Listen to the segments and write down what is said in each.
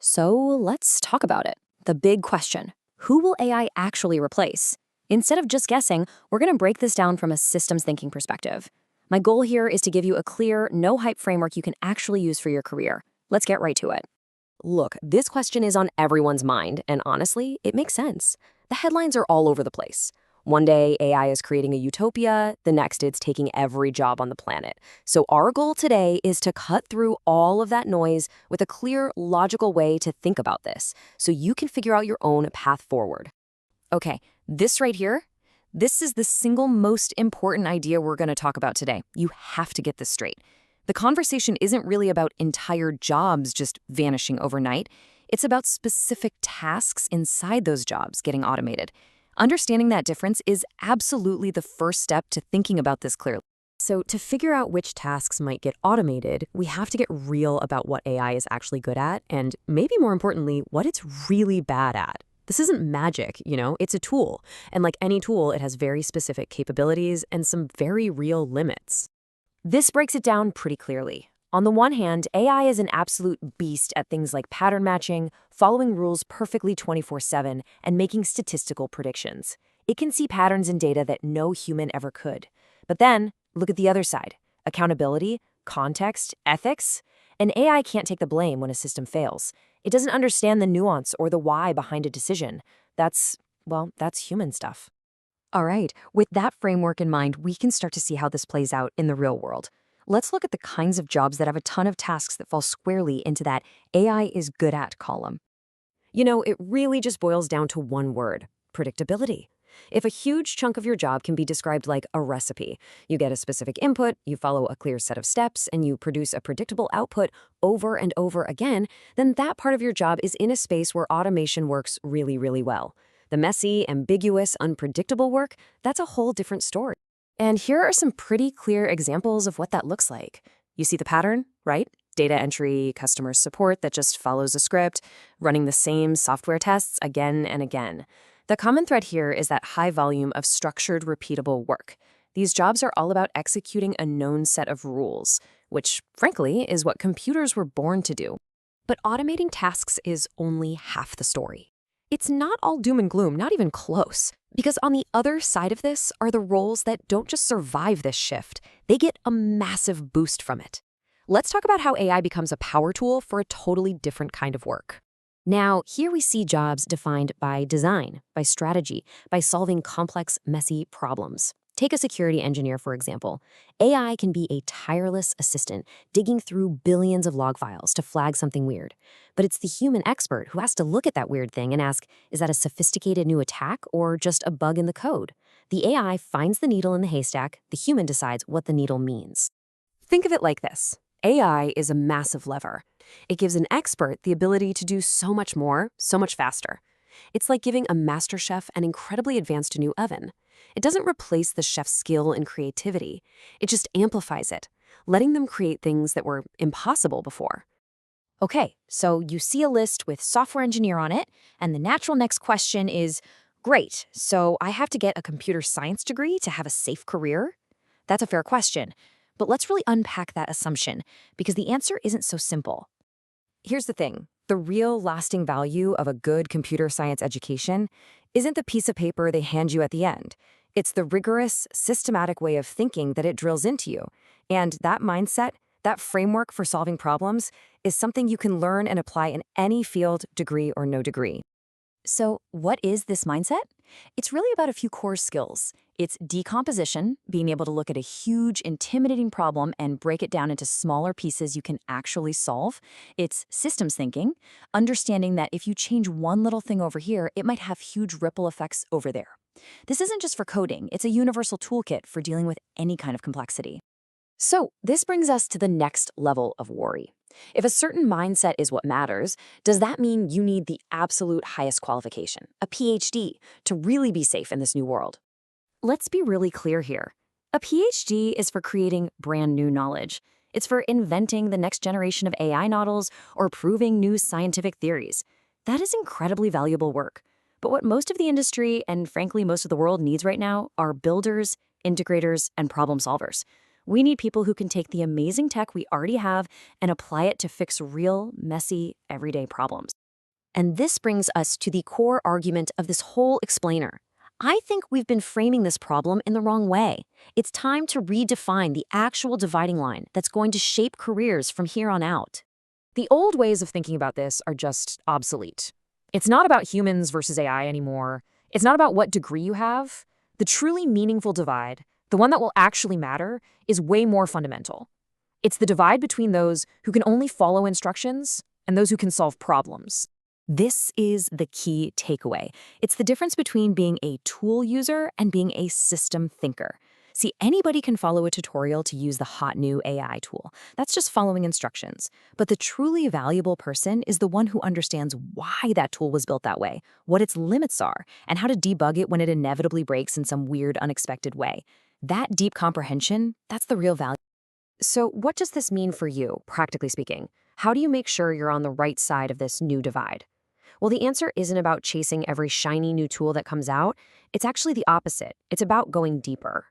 So let's talk about it. The big question: who will AI actually replace? Instead of just guessing, we're going to break this down from a systems thinking perspective. My goal here is to give you a clear, no hype framework you can actually use for your career. Let's get right to it. Look, this question is on everyone's mind, and honestly, it makes sense. The headlines are all over the place. One day, AI is creating a utopia, the next, it's taking every job on the planet. So, our goal today is to cut through all of that noise with a clear, logical way to think about this, so you can figure out your own path forward. Okay, this right here, this is the single most important idea we're going to talk about today. You have to get this straight. The conversation isn't really about entire jobs just vanishing overnight. It's about specific tasks inside those jobs getting automated. Understanding that difference is absolutely the first step to thinking about this clearly. So to figure out which tasks might get automated, we have to get real about what AI is actually good at, and maybe more importantly, what it's really bad at. This isn't magic, it's a tool. And like any tool, it has very specific capabilities and some very real limits. This breaks it down pretty clearly. On the one hand, AI is an absolute beast at things like pattern matching, following rules perfectly 24/7, and making statistical predictions. It can see patterns in data that no human ever could. But then, look at the other side: accountability, context, ethics. An AI can't take the blame when a system fails. It doesn't understand the nuance or the why behind a decision. That's human stuff. All right, with that framework in mind, we can start to see how this plays out in the real world. Let's look at the kinds of jobs that have a ton of tasks that fall squarely into that AI is good at column. It really just boils down to one word: predictability. If a huge chunk of your job can be described like a recipe, you get a specific input, you follow a clear set of steps, and you produce a predictable output over and over again, then that part of your job is in a space where automation works really, really well. The messy, ambiguous, unpredictable work, that's a whole different story. And here are some pretty clear examples of what that looks like. You see the pattern, right? Data entry, customer support that just follows a script, running the same software tests again and again. The common thread here is that high volume of structured, repeatable work. These jobs are all about executing a known set of rules, which, frankly, is what computers were born to do. But automating tasks is only half the story. It's not all doom and gloom, not even close. Because on the other side of this are the roles that don't just survive this shift, they get a massive boost from it. Let's talk about how AI becomes a power tool for a totally different kind of work. Now, here we see jobs defined by design, by strategy, by solving complex, messy problems. Take a security engineer, for example. AI can be a tireless assistant, digging through billions of log files to flag something weird. But it's the human expert who has to look at that weird thing and ask, is that a sophisticated new attack or just a bug in the code? The AI finds the needle in the haystack, the human decides what the needle means. Think of it like this. AI is a massive lever. It gives an expert the ability to do so much more, so much faster. It's like giving a master chef an incredibly advanced new oven. It doesn't replace the chef's skill and creativity. It just amplifies it, letting them create things that were impossible before. Okay, so you see a list with software engineer on it, and the natural next question is, great, so I have to get a computer science degree to have a safe career? That's a fair question, but let's really unpack that assumption, because the answer isn't so simple. Here's the thing. The real lasting value of a good computer science education isn't the piece of paper they hand you at the end. It's the rigorous, systematic way of thinking that it drills into you. And that mindset, that framework for solving problems, is something you can learn and apply in any field, degree or no degree. So what is this mindset? It's really about a few core skills. It's decomposition, being able to look at a huge, intimidating problem and break it down into smaller pieces you can actually solve. It's systems thinking, understanding that if you change one little thing over here, it might have huge ripple effects over there. This isn't just for coding, it's a universal toolkit for dealing with any kind of complexity. So this brings us to the next level of worry. If a certain mindset is what matters, does that mean you need the absolute highest qualification, a PhD, to really be safe in this new world? Let's be really clear here. A PhD is for creating brand new knowledge. It's for inventing the next generation of AI models or proving new scientific theories. That is incredibly valuable work. But what most of the industry and frankly most of the world needs right now are builders, integrators, and problem solvers. We need people who can take the amazing tech we already have and apply it to fix real, messy, everyday problems. And this brings us to the core argument of this whole explainer. I think we've been framing this problem in the wrong way. It's time to redefine the actual dividing line that's going to shape careers from here on out. The old ways of thinking about this are just obsolete. It's not about humans versus AI anymore. It's not about what degree you have. The truly meaningful divide, the one that will actually matter, is way more fundamental. It's the divide between those who can only follow instructions and those who can solve problems. This is the key takeaway. It's the difference between being a tool user and being a system thinker. See, anybody can follow a tutorial to use the hot new AI tool. That's just following instructions. But the truly valuable person is the one who understands why that tool was built that way, what its limits are, and how to debug it when it inevitably breaks in some weird, unexpected way. That deep comprehension, that's the real value. So what does this mean for you, practically speaking? How do you make sure you're on the right side of this new divide? Well, the answer isn't about chasing every shiny new tool that comes out. It's actually the opposite. It's about going deeper.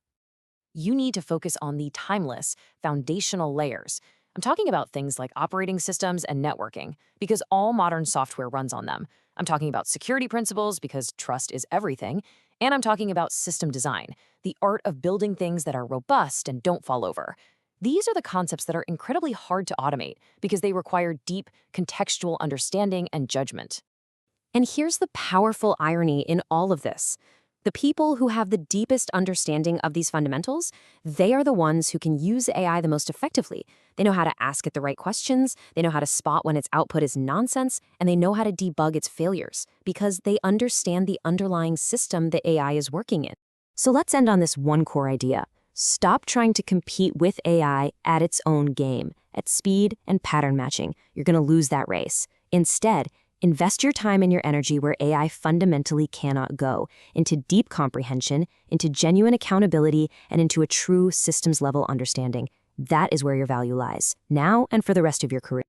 You need to focus on the timeless, foundational layers. I'm talking about things like operating systems and networking, because all modern software runs on them. I'm talking about security principles, because trust is everything. And I'm talking about system design, the art of building things that are robust and don't fall over. These are the concepts that are incredibly hard to automate because they require deep, contextual understanding and judgment. And here's the powerful irony in all of this. The people who have the deepest understanding of these fundamentals, they are the ones who can use AI the most effectively. They know how to ask it the right questions, they know how to spot when its output is nonsense, and they know how to debug its failures because they understand the underlying system that AI is working in. So let's end on this one core idea. Stop trying to compete with AI at its own game, at speed and pattern matching. You're going to lose that race. Instead, invest your time and your energy where AI fundamentally cannot go, into deep comprehension, into genuine accountability, and into a true systems-level understanding. That is where your value lies, now and for the rest of your career.